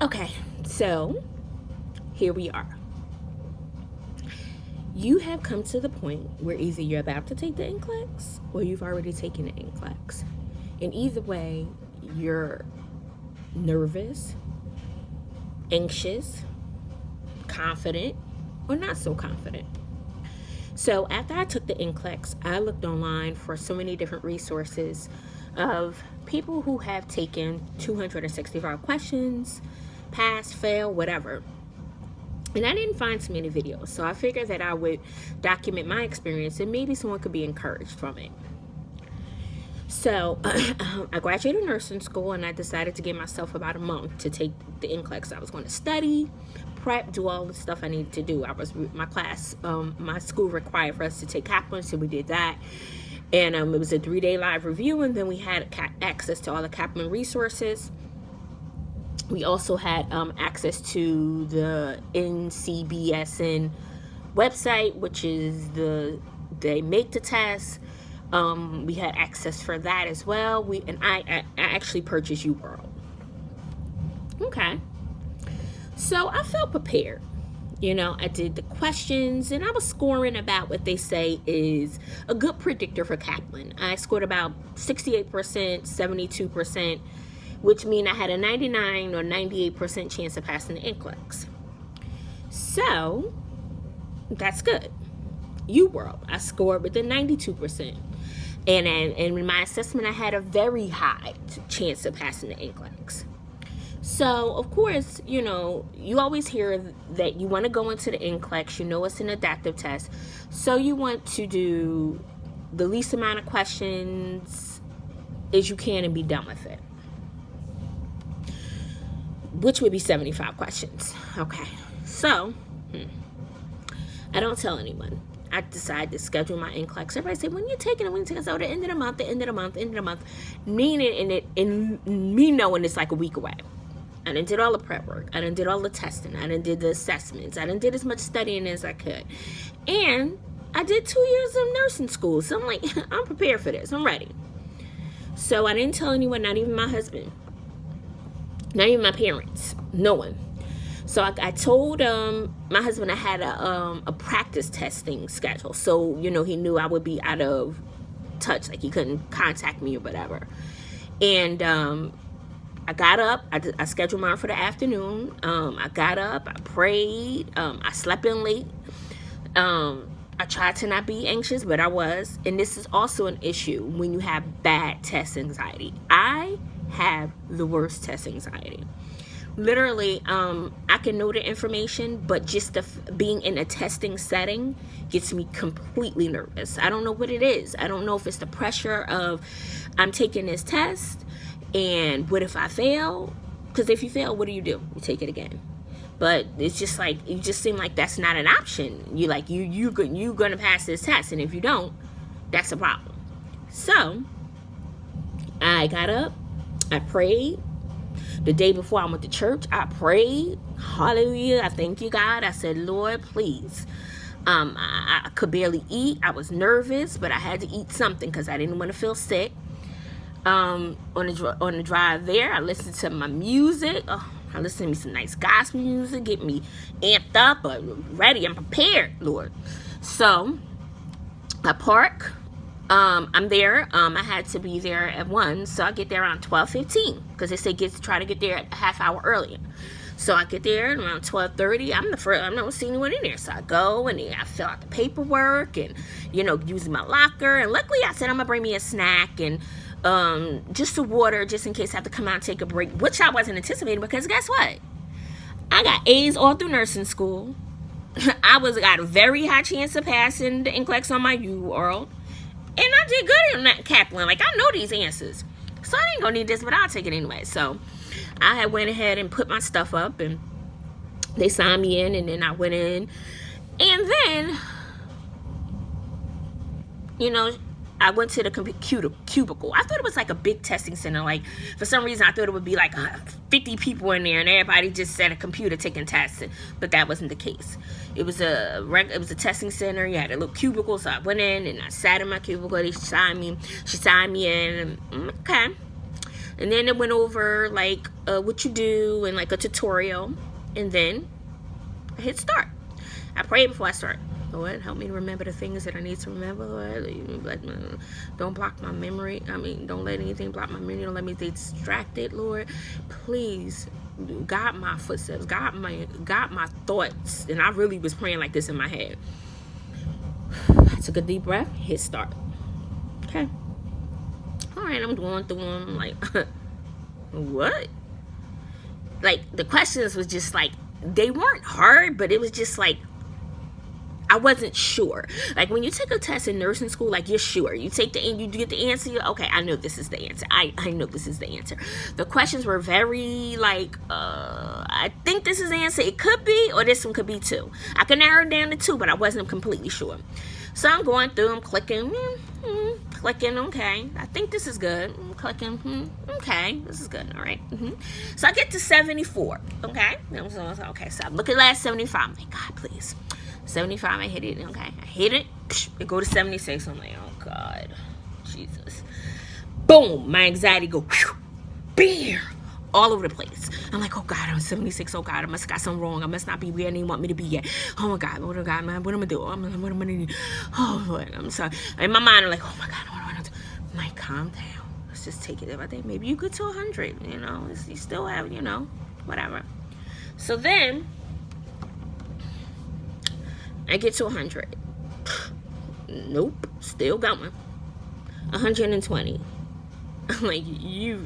Okay, so here we are. You have come to the point where either you're about to take the Nclex or you've already taken the Nclex. And either way, you're nervous, anxious, confident, or not so confident. So after I took the Nclex, I looked online for so many different resources of people who have taken 265 questions, pass, fail, whatever. And I didn't find so many videos, so I figured that I would document my experience and maybe someone could be encouraged from it. So I graduated nursing school and I decided to give myself about a month to take the Nclex. I was going to study, prep, do all the stuff I needed to do. My school required for us to take Kaplan, so we did that. And it was a 3-day live review, and then we had access to all the Kaplan resources. We also had access to the NCBSN website, which is they make the test. We had access for that as well. I actually purchased Uworld. Okay, so I felt prepared. I did the questions and I was scoring about what they say is a good predictor for Kaplan. I scored about 68%, 72%, which means I had a 99 or 98% chance of passing the Nclex. So that's good. Uworld, I scored with a 92%. And in my assessment, I had a very high chance of passing the Nclex. So, of course, you always hear that you want to go into the Nclex. It's an adaptive test. So you want to do the least amount of questions as you can and be done with it, which would be 75 questions. Okay. So, I don't tell anyone. I decided to schedule my Nclex. Everybody say, when you taking it? So the end of the month. Meaning me knowing it's like a week away. I done did all the prep work. I done did all the testing. I done did the assessments. I done did as much studying as I could. And I did 2 years of nursing school. So I'm like, I'm prepared for this. I'm ready. So I didn't tell anyone, not even my husband. Not even my parents. No one. So I told my husband I had a practice testing schedule. So, he knew I would be out of touch. Like he couldn't contact me or whatever. And I got up. I scheduled mine for the afternoon. I got up. I prayed. I slept in late. I tried to not be anxious, but I was. And this is also an issue when you have bad test anxiety. I have the worst test anxiety. Literally, I can know the information, but just being in a testing setting gets me completely nervous. I don't know what it is. I don't know if it's the pressure of I'm taking this test, and what if I fail? Because if you fail, what do? You take it again. But it's just like, you just seem like that's not an option. You're going to pass this test, and if you don't, that's a problem. So I got up, I prayed. The day before I went to church, I prayed. Hallelujah. I thank you, God. I said, Lord, please. I could barely eat. I was nervous, but I had to eat something because I didn't want to feel sick. On the drive there, I listened to my music. I listened to me some nice gospel music, get me amped up, but ready. I'm prepared, Lord. So I park. I'm there. I had to be there at 1, so I get there around 12:15 because they say try to get there a half hour earlier. So I get there around 12:30. I'm not seeing anyone in there, so I go and I fill out the paperwork and using my locker. And luckily, I said I'm gonna bring me a snack and just some water, just in case I have to come out and take a break, which I wasn't anticipating because guess what? I got A's all through nursing school. I got a very high chance of passing the Nclex on my Uworld. And I did good in that Kaplan. Like, I know these answers. So I ain't gonna need this, but I'll take it anyway. So I had went ahead and put my stuff up, and they signed me in, and then I went in. And then, I went to the cubicle. I thought it was like a big testing center. Like, for some reason, I thought it would be like 50 people in there, and everybody just at a computer taking tests. But that wasn't the case. It was a testing center. You had a little cubicle, so I went in and I sat in my cubicle. She signed me in. Okay. And then it went over like what you do and like a tutorial. And then I hit start. I prayed before I start. Lord, help me to remember the things that I need to remember, Lord. Don't block my memory. Don't let anything block my memory. Don't let me be distracted, Lord. Please guide my footsteps, guide my thoughts. And I really was praying like this in my head. I took a deep breath, hit start. Okay. All right, I'm going through them. I'm like, what? Like, the questions was just like, they weren't hard, but it was just like, I wasn't sure. Like, when you take a test in nursing school, like, you're sure. You take you get the answer, okay, I know this is the answer. I know this is the answer. The questions were very, like, I think this is the answer. It could be, or this one could be too. I could narrow it down to two, but I wasn't completely sure. So I'm going through, I'm clicking, clicking, okay. I think this is good. I'm clicking, okay, this is good, all right. So I get to 74, okay. Okay, so I'm looking at last 75. I'm like, God, please. 75, I hit it, okay. I hit it, it go to 76. I'm like, oh, God, Jesus. Boom, my anxiety go, beer, all over the place. I'm like, oh, God, I'm 76. Oh, God, I must have got something wrong. I must not be where they want me to be yet. Oh, my God, what am I going to do? What am I going to do? Oh, Lord, I'm sorry. In my mind, I'm like, oh, my God, what am I going to do? I'm like, calm down. Let's just take it. I think maybe you get to 100, you still have, whatever. So then I get to 100. Nope, still going. 120. I'm like, you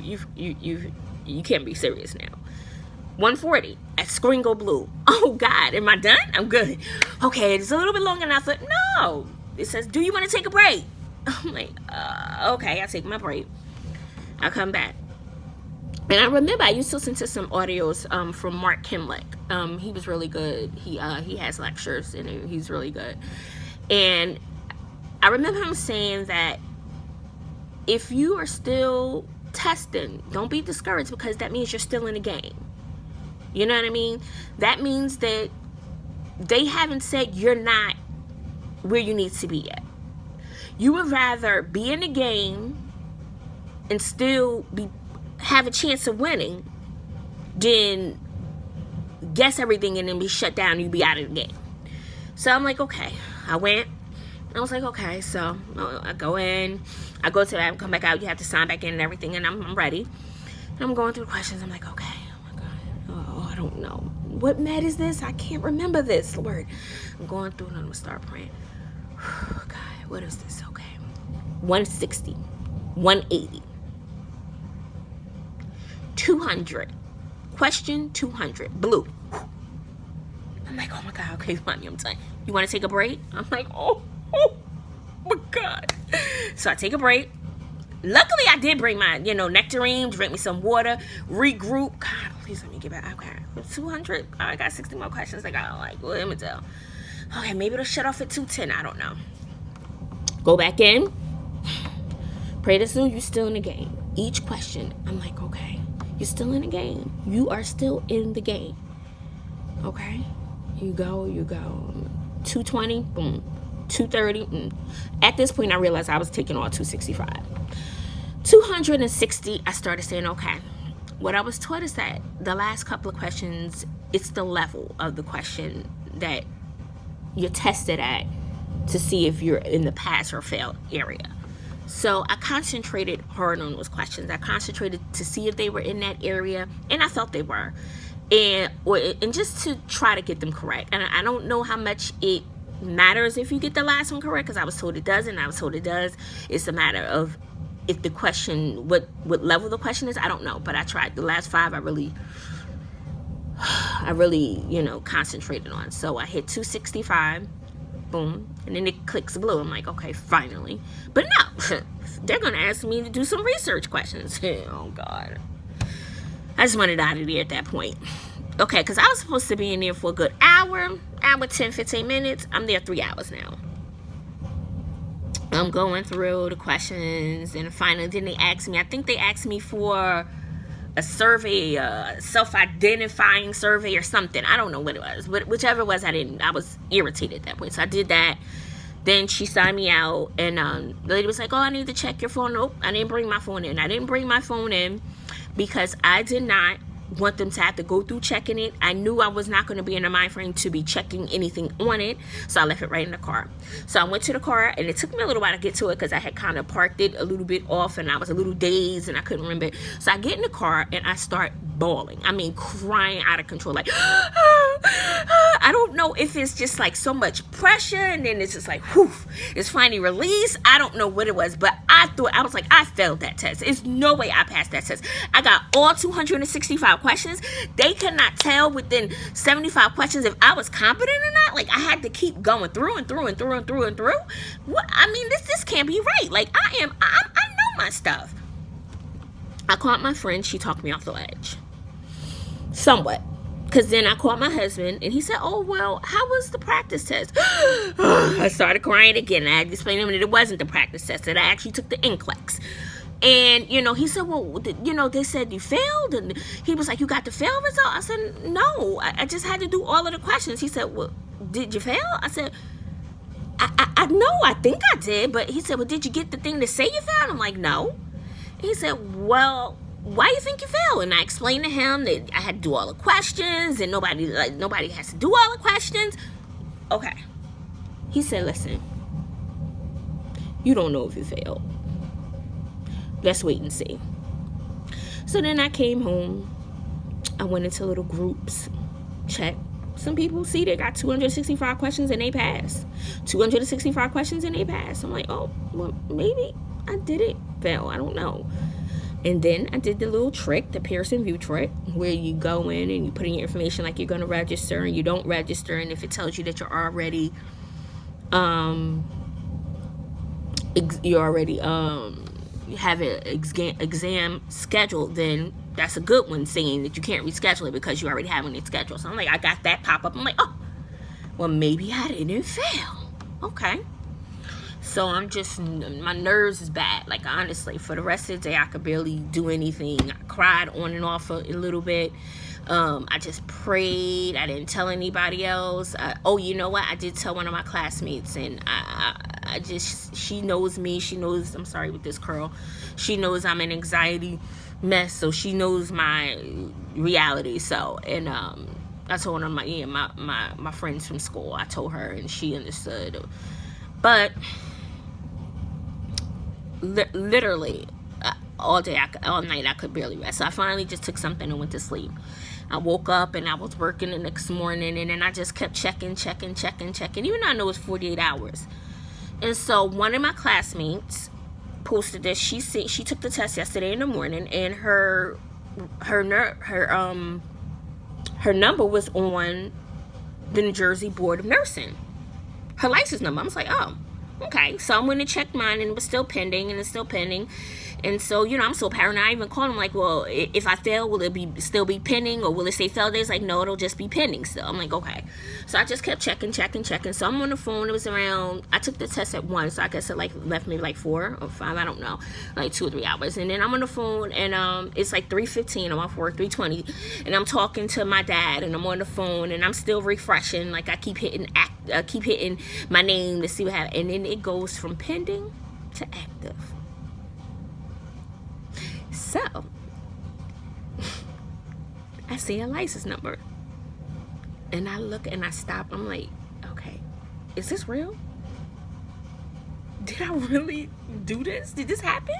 can't be serious now. 140. That screen go blue. Oh, God, am I done? I'm good. Okay, it's a little bit longer than I thought. No. It says, do you want to take a break? I'm like, okay, I take my break. I'll come back. And I remember I used to listen to some audios from Mark Nclex. He was really good. He has lectures, and he's really good. And I remember him saying that if you are still testing, don't be discouraged, because that means you're still in the game. You know what I mean? That means that they haven't said you're not where you need to be yet. You would rather be in the game and still have a chance of winning than guess everything and then be shut down and you be out of the game. So I'm like, okay. I went. I was like, okay. So I go in. I go to that, come back out. You have to sign back in and everything. And I'm ready. And I'm going through the questions. I'm like, okay. Oh, my God. Oh, I don't know. What med is this? I can't remember this, Lord. I'm going through and I'm going to start praying. God, what is this? Okay. 160. 180. 200. Question 200. Blue. I'm like, oh my God, okay, honey, I'm done. You want to take a break? I'm like, oh my God. So I take a break. Luckily, I did bring my, nectarine, drink me some water, regroup. God, please let me get back. Okay, 200. I got 60 more questions. I got let me tell. Okay, maybe it'll shut off at 210. I don't know. Go back in. Pray to soon. You still in the game. Each question, I'm like, okay. You're still in the game. You are still in the game. Okay? You go. 220, boom. 230, At this point, I realized I was taking all 265. 260, I started saying, okay. What I was taught is that the last couple of questions, it's the level of the question that you're tested at to see if you're in the pass or fail area. So I concentrated hard on those questions. I concentrated to see if they were in that area, and I felt they were, and just to try to get them correct. And I don't know how much it matters if you get the last one correct, because I was told it does, and I was told it does. It's a matter of if the question, what level the question is. I don't know, but I tried. The last 5, I really concentrated on. So I hit 265. Boom, and then it clicks blue. I'm like, okay, finally. But no, they're going to ask me to do some research questions. Oh, God. I just wanted out of there at that point. Okay, because I was supposed to be in there for a good hour 10, 15 minutes. I'm there 3 hours now. I'm going through the questions, and finally, then they asked me, I think they asked me for a survey, self-identifying survey or something. I don't know what it was, but whichever it was, I was irritated at that point. So I did that. Then she signed me out, and the lady was like, oh, I need to check your phone. Nope, I didn't bring my phone in. I didn't bring my phone in because I did not want them to have to go through checking it. I knew I was not going to be in the mind frame to be checking anything on it, so I left it right in the car. So I went to the car, and it took me a little while to get to it because I had kind of parked it a little bit off, and I was a little dazed, and I couldn't remember it. So I get in the car, and I start bawling. I mean, crying out of control, like, I don't know if it's just like so much pressure, and then it's just like, whew, it's finally released. I don't know what it was, but I was like, I failed that test. There's no way I passed that test. I got all 265 questions. They could not tell within 75 questions if I was competent or not. Like, I had to keep going through and through and through and through and through. What? I mean, this can't be right. Like, I know my stuff. I called my friend. She talked me off the ledge. Somewhat. Because then I called my husband, and he said, oh, well, how was the practice test? I started crying again. I had to explain to him that it wasn't the practice test, that I actually took the Nclex. And, he said, well, they said you failed. And he was like, you got the fail result? I said, no, I just had to do all of the questions. He said, well, did you fail? I said, I know, I think I did. But he said, well, did you get the thing to say you failed? I'm like, no. He said, well, why do you think you failed? And I explained to him that I had to do all the questions, and nobody has to do all the questions. Okay. He said, listen, you don't know if you failed. Let's wait and see. So then I came home. I went into little groups, checked. Some people see they got 265 questions and they passed. 265 questions and they passed. I'm like, oh, well, maybe I didn't fail. I don't know. And then I did the little trick, the Pearson Vue trick, where you go in and you put in your information like you're going to register, and you don't register. And if it tells you that you're already, you have an exam scheduled, then that's a good one, saying that you can't reschedule it because you already have it scheduled. So I'm like, I got that pop up. I'm like, oh, well, maybe I didn't fail. Okay. So I'm just, my nerves is bad. Like, honestly, for the rest of the day, I could barely do anything. I cried on and off a little bit. I just prayed. I didn't tell anybody else. You know what? I did tell one of my classmates, and I just, she knows me. She knows, I'm sorry with this curl. She knows I'm an anxiety mess, so she knows my reality. So, and I told her my friends from school. I told her, and she understood. But literally all night I could barely rest. So I finally just took something and went to sleep. I woke up and I was working the next morning, and then I just kept checking, even though I know it's 48 hours. And so one of my classmates posted this. She took the test yesterday in the morning, and her number was on the New Jersey Board of Nursing. Her license number. I was like, oh, okay. So I'm going to check mine, and it was still pending, and it's still pending. And so, I'm so paranoid. I even called him like, well, if I fail, will it still be pending, or will it say failed? He's like, no, it'll just be pending still. I'm like, okay. So I just kept checking. So I'm on the phone. It was around, I took the test at 1, so I guess it left maybe 4 or 5, I don't know, 2 or 3 hours. And then I'm on the phone, and it's 3:15. I'm off work, 3:20, and I'm talking to my dad, and I'm on the phone, and I'm still refreshing. Like, I keep hitting my name to see what happens, and then it goes from pending to active. So, I see a license number, and I look and I stop. I'm like, okay, is this real? Did I really do this? Did this happen?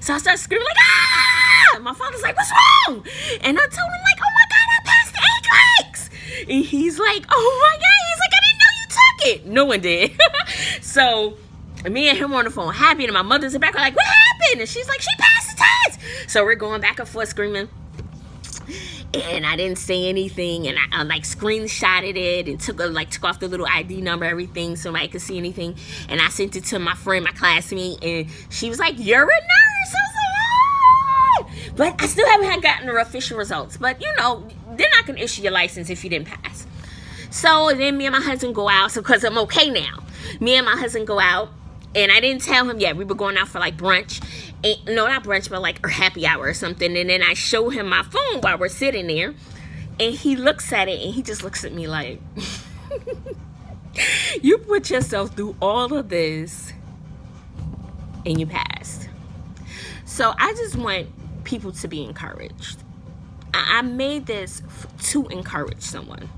So I start screaming like, ah! My father's like, what's wrong? And I told him like, oh my God, I passed the Nclex. And he's like, oh my God. He's like, I didn't know you took it. No one did. So me and him on the phone, happy, and my mother's in the back like, what happened? And she's like, she passed the test. So we're going back and forth screaming. And I didn't say anything, and I screenshotted it and took off the little ID number, everything, so nobody could see anything. And I sent it to my friend, my classmate, and she was like, you're a nurse. I was like, oh! But I still haven't gotten the official results. But they're not gonna issue your license if you didn't pass. So then me and my husband go out, because I'm okay now. Me and my husband go out, and I didn't tell him yet. We were going out for brunch. No, not brunch, but or happy hour or something. And then I show him my phone while we're sitting there, and he looks at it, and he just looks at me like, You put yourself through all of this and you passed. So I just want people to be encouraged. I made this to encourage someone.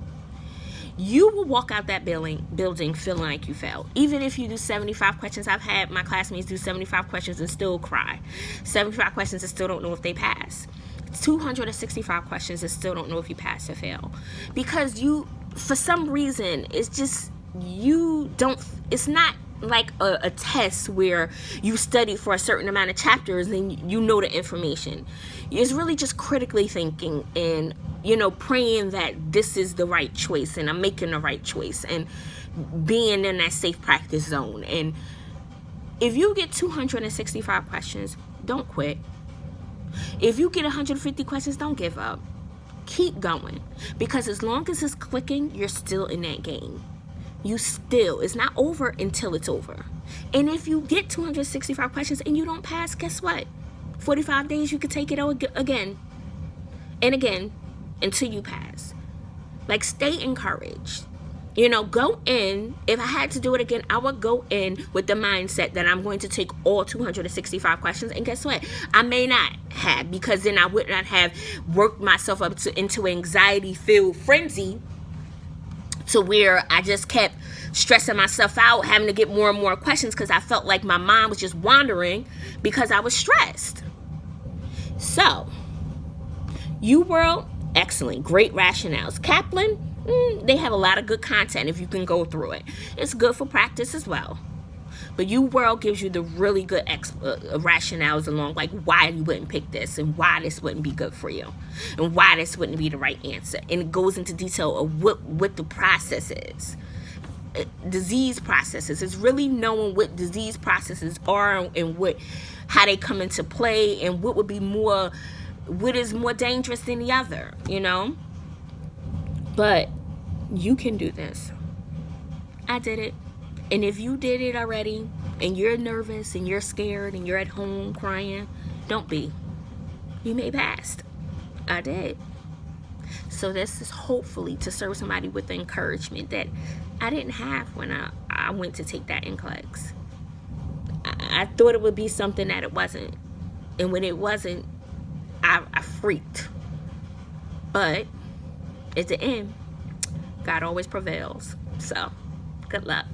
You will walk out that building feeling like you failed. Even if you do 75 questions. I've had my classmates do 75 questions and still cry. 75 questions and still don't know if they pass. 265 questions and still don't know if you pass or fail. Because you, for some reason, it's just, it's not like a test where you studied for a certain amount of chapters and you know the information. It's really just critically thinking and, praying that this is the right choice and I'm making the right choice and being in that safe practice zone. And if you get 265 questions, don't quit. If you get 150 questions, don't give up. Keep going. Because as long as it's clicking, you're still in that game. It's not over until it's over. And if you get 265 questions and you don't pass, guess what? 45 days, you could take it again and again until you pass. Like, stay encouraged. Go in. If I had to do it again, I would go in with the mindset that I'm going to take all 265 questions. And guess what? I may not have, because then I would not have worked myself up into anxiety-filled frenzy to where I just kept stressing myself out, having to get more and more questions because I felt like my mind was just wandering because I was stressed. So, Uworld, excellent, great rationales. Kaplan, they have a lot of good content if you can go through it. It's good for practice as well. But Uworld gives you the really good rationales along, like why you wouldn't pick this and why this wouldn't be good for you and why this wouldn't be the right answer. And it goes into detail of what the process is. Disease processes. It's really knowing what disease processes are and how they come into play and what is more dangerous than the other, But you can do this. I did it. And if you did it already and you're nervous and you're scared and you're at home crying, don't be. You may pass. I did. So this is hopefully to serve somebody with the encouragement that I didn't have when I went to take that Nclex. I thought it would be something that it wasn't. And when it wasn't, I freaked. But at the end, God always prevails. So, good luck.